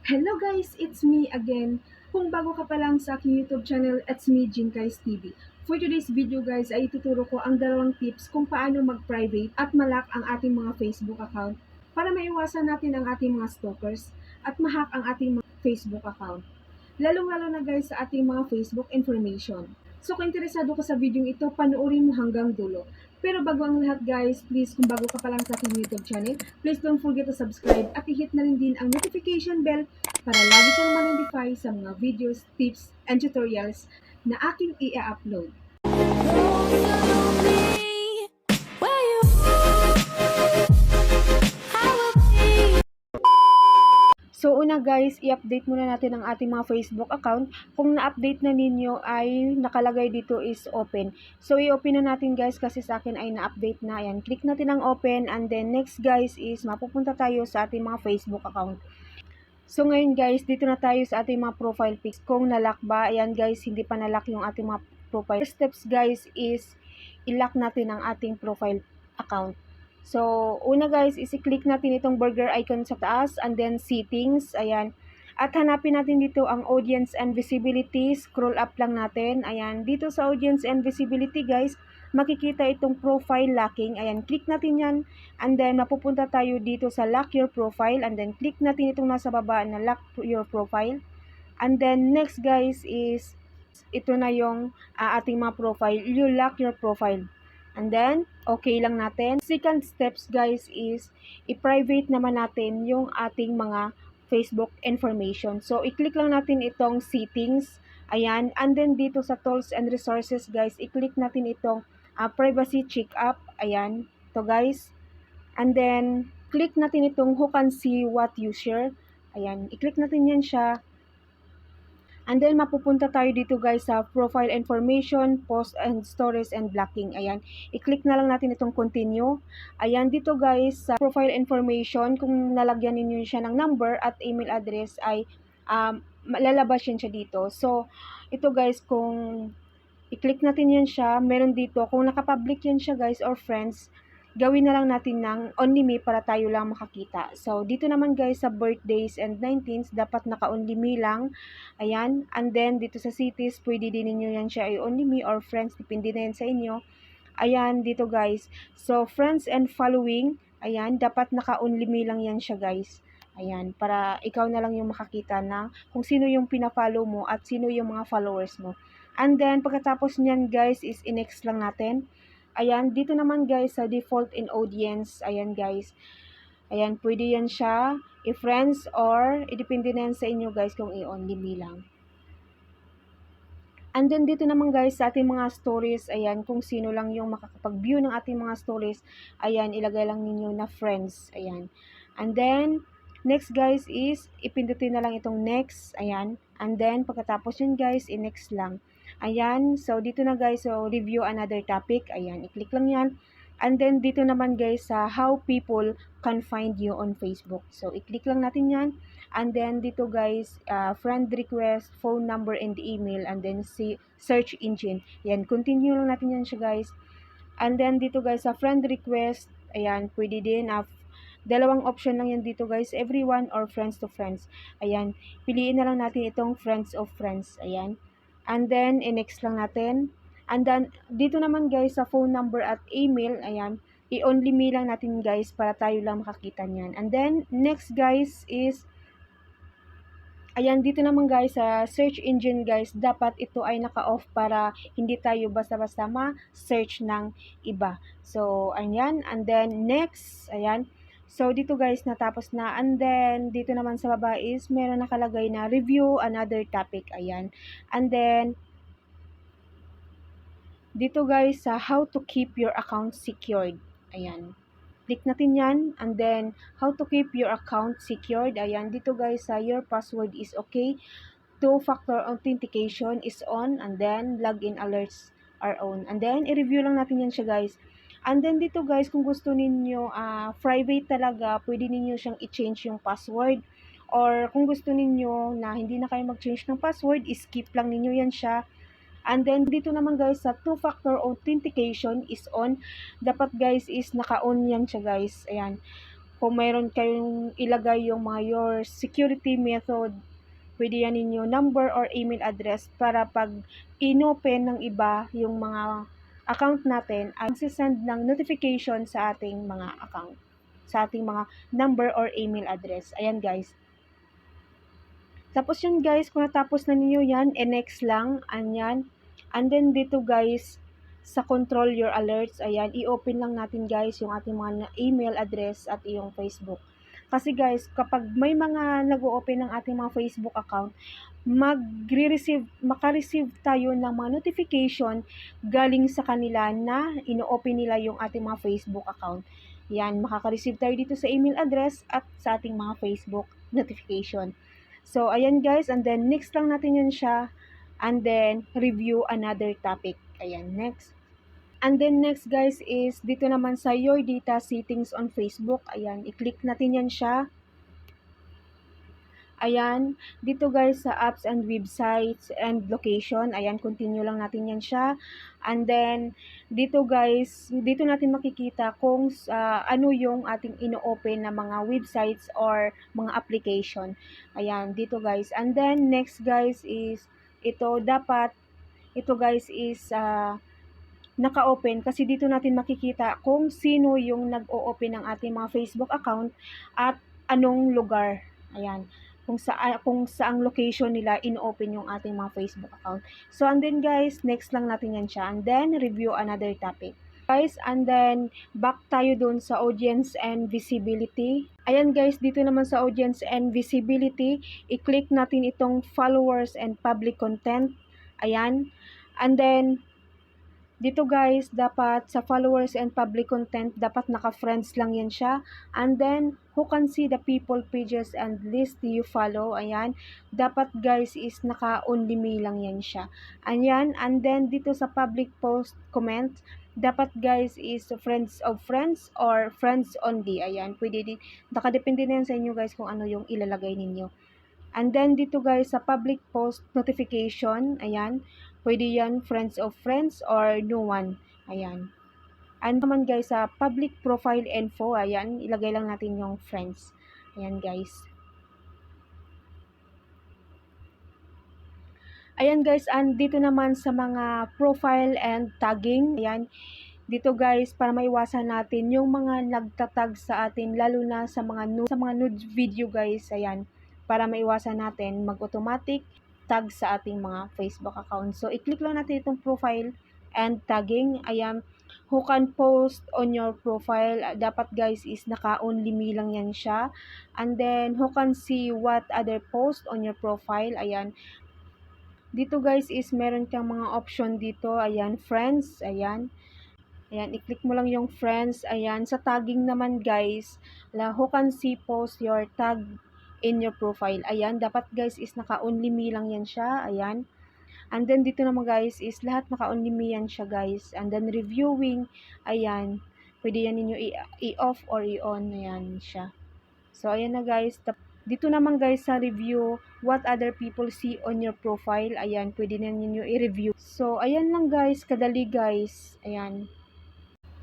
Hello guys, it's me again. Kung bago ka pa lang sa aking YouTube channel, it's me, Jinkais TV. For today's video guys, ay ituturo ko ang dalawang tips kung paano mag-private at malak ang ating mga Facebook account para maiwasan natin ang ating mga stalkers at mahack ang ating mga Facebook account. Lalong-lalo na guys sa ating mga Facebook information. So kung interesado ka sa video ito, panoorin mo hanggang dulo. Pero bago ang lahat guys, please kung bago ka pa lang sa aking YouTube channel, please don't forget to subscribe at i-hit na rin din ang notification bell para lagi kang ma-notify sa mga videos, tips, and tutorials na aking i-upload. So una guys, i-update muna natin ang ating mga Facebook account. Kung na-update na ninyo ay nakalagay dito is open. So i-open na natin guys kasi sa akin ay na-update na. Ayan, click natin ang open and then next guys is mapupunta tayo sa ating mga Facebook account. So ngayon guys, dito na tayo sa ating mga profile pics. Kung nalock ba, ayan guys, hindi pa nalock yung ating mga profile. First steps guys is i-lock natin ang ating profile account. So, una guys, isi-click natin itong burger icon sa taas and then settings, ayan. At hanapin natin dito ang audience and visibility, scroll up lang natin, ayan. Dito sa audience and visibility guys, makikita itong profile locking, ayan. Click natin yan and then mapupunta tayo dito sa lock your profile and then click natin itong nasa baba na lock your profile. And then next guys is ito na yung ating mga profile, you lock your profile. And then, okay lang natin. Second steps guys is, i-private naman natin yung ating mga Facebook information. So, i-click lang natin itong settings. Ayan. And then, dito sa tools and resources guys, i-click natin itong privacy check-up. Ayan. To guys. And then, click natin itong who can see what you share. Ayan. I-click natin yan siya. And then, mapupunta tayo dito guys sa profile information, post and stories and blocking. Ayan. I-click na lang natin itong continue. Ayan, dito guys sa profile information, kung nalagyan ninyo siya ng number at email address ay lalabas yan siya dito. So, ito guys, kung i-click natin yan siya, meron dito, kung nakapublic yan siya guys or friends, gawin na lang natin ng only me para tayo lang makakita. So, dito naman guys sa birthdays and 19th, dapat naka-only me lang. Ayan. And then, dito sa cities, pwede din ninyo yan siya ay only me or friends. Depende na yan sa inyo. Ayan, dito guys. So, friends and following, ayan, dapat naka-only me lang yan siya guys. Ayan, para ikaw na lang yung makakita ng kung sino yung pina-follow mo at sino yung mga followers mo. And then, pagkatapos niyan guys, is i-next lang natin. Ayan, dito naman guys sa default in audience, ayan guys. Ayan, pwede yan siya i-friends or idepende na yan sa inyo guys kung i-only me lang. And then dito naman guys sa ating mga stories, ayan, kung sino lang yung makakapag-view ng ating mga stories, ayan, ilagay lang ninyo na friends, ayan. And then, next guys is, ipindutin na lang itong next, ayan. And then, pagkatapos yun guys, i-next lang. Ayan, so dito na guys, so review another topic, ayan, i-click lang yan. And then, dito naman guys sa how people can find you on Facebook. So, i-click lang natin yan. And then, dito guys, friend request, phone number, and email. And then, search engine. Yan, continue lang natin yan siya guys. And then, dito guys, sa friend request, ayan, pwede din, dalawang option lang yan dito guys, everyone or friends to friends. Ayan, piliin na lang natin itong friends of friends. Ayan. And then, i-next lang natin. And then, dito naman guys, sa phone number at email, ayan, i-only me lang natin guys para tayo lang makakita niyan. And then, next guys is, ayan, dito naman guys, sa search engine guys, dapat ito ay naka-off para hindi tayo basta-basta ma-search ng iba. So, ayan, and then next, ayan. So, dito guys, natapos na. And then, dito naman sa baba is, meron nakalagay na review another topic, ayan. And then, dito guys, sa how to keep your account secured, ayan. Click natin yan, and then, how to keep your account secured, ayan, dito guys, sa your password is okay, two-factor authentication is on, and then, login alerts are on, and then, i-review lang natin yan siya guys, and then, dito guys, kung gusto ninyo, private talaga, pwede ninyo siyang i-change yung password, or kung gusto ninyo na hindi na kayo mag-change ng password, skip lang ninyo yan siya. And then, dito naman guys, sa two-factor authentication is on. Dapat guys is naka-on yan siya guys. Ayan. kung mayroon kayong ilagay yung mga your security method, pwede yan ninyo number or email address para pag inopen ng iba yung mga account natin ay send ng notification sa ating mga account, sa ating mga number or email address. Ayan guys. Tapos yun guys, kung natapos na ninyo yan, next lang, anyan. And then dito guys, sa control your alerts, ayan, i-open lang natin guys yung ating mga email address at yung Facebook. Kasi guys, kapag may mga nag-o-open ng ating mga Facebook account, maka-receive tayo ng mga notification galing sa kanila na ino-open nila yung ating mga Facebook account. Yan, makaka-receive tayo dito sa email address at sa ating mga Facebook notification. So, ayan guys, and then next lang natin yan siya, and then review another topic. Ayan, next. And then next guys is dito naman sa your data settings on Facebook. Ayan, i-click natin yan siya. Ayan, dito guys sa apps and websites and location, ayan, continue lang natin yan siya. And then, dito guys, dito natin makikita kung ano yung ating ino-open na mga websites or mga application. Ayan, dito guys. And then, next guys is, ito guys is, naka-open kasi dito natin makikita kung sino yung nag-o-open ng ating mga Facebook account at anong lugar. Ayan, kung saang location nila in-open yung ating mga Facebook account. So, and then guys, next lang natin yan siya. And then, review another topic. Guys, and then, back tayo dun sa audience and visibility. Ayan guys, dito naman sa audience and visibility, i-click natin itong followers and public content. Ayan. And then, dito guys, dapat sa followers and public content, dapat naka-friends lang yan siya. And then, who can see the people pages and list you follow. Ayan. Dapat guys is naka-only me lang yan siya. Ayan. And then, dito sa public post comment, dapat guys is friends of friends or friends only. Ayan. Pwede din. Nakadepende na yan sa inyo guys kung ano yung ilalagay ninyo. And then, dito guys, sa public post notification, ayan, pwede yan friends of friends or no one, ayan. And naman guys, sa public profile info, ayan, ilagay lang natin yung friends. Ayan guys. Ayan guys, and dito naman sa mga profile and tagging, ayan, dito guys, para maiwasan natin yung mga nagtatag sa atin, lalo na sa mga nude video guys, ayan, para maiwasan natin mag-automatic tag sa ating mga Facebook account. So, i-click lang natin itong profile and tagging. Ayan, who can post on your profile. Dapat guys is naka-only me lang yan siya. And then, who can see what other post on your profile. Ayan. Dito guys is meron kang mga option dito. Ayan, friends. Ayan. Ayan, i-click mo lang yung friends. Ayan, sa tagging naman guys, who can see post your tag in your profile. Ayan, dapat guys is naka-only me lang yan siya. Ayan. And then dito naman guys is lahat naka-only me yan siya guys. And then reviewing, ayan, pwede yan ninyo i-off or i-on. Ayan siya. So, ayan na guys. Dito naman guys sa review, what other people see on your profile. Ayan, pwede na ninyo i-review. So, ayan lang guys. Kadali guys. Ayan.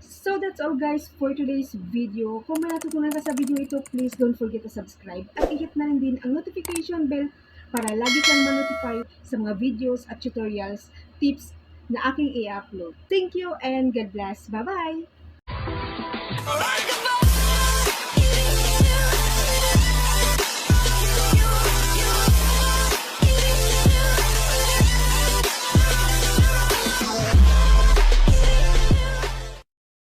So that's all guys for today's video. Kung may natutunan ka sa video ito, please don't forget to subscribe at i-hit na rin din ang notification bell para lagi kang ma-notify sa mga videos at tutorials, tips na aking i-upload. Thank you and God bless. Bye-bye!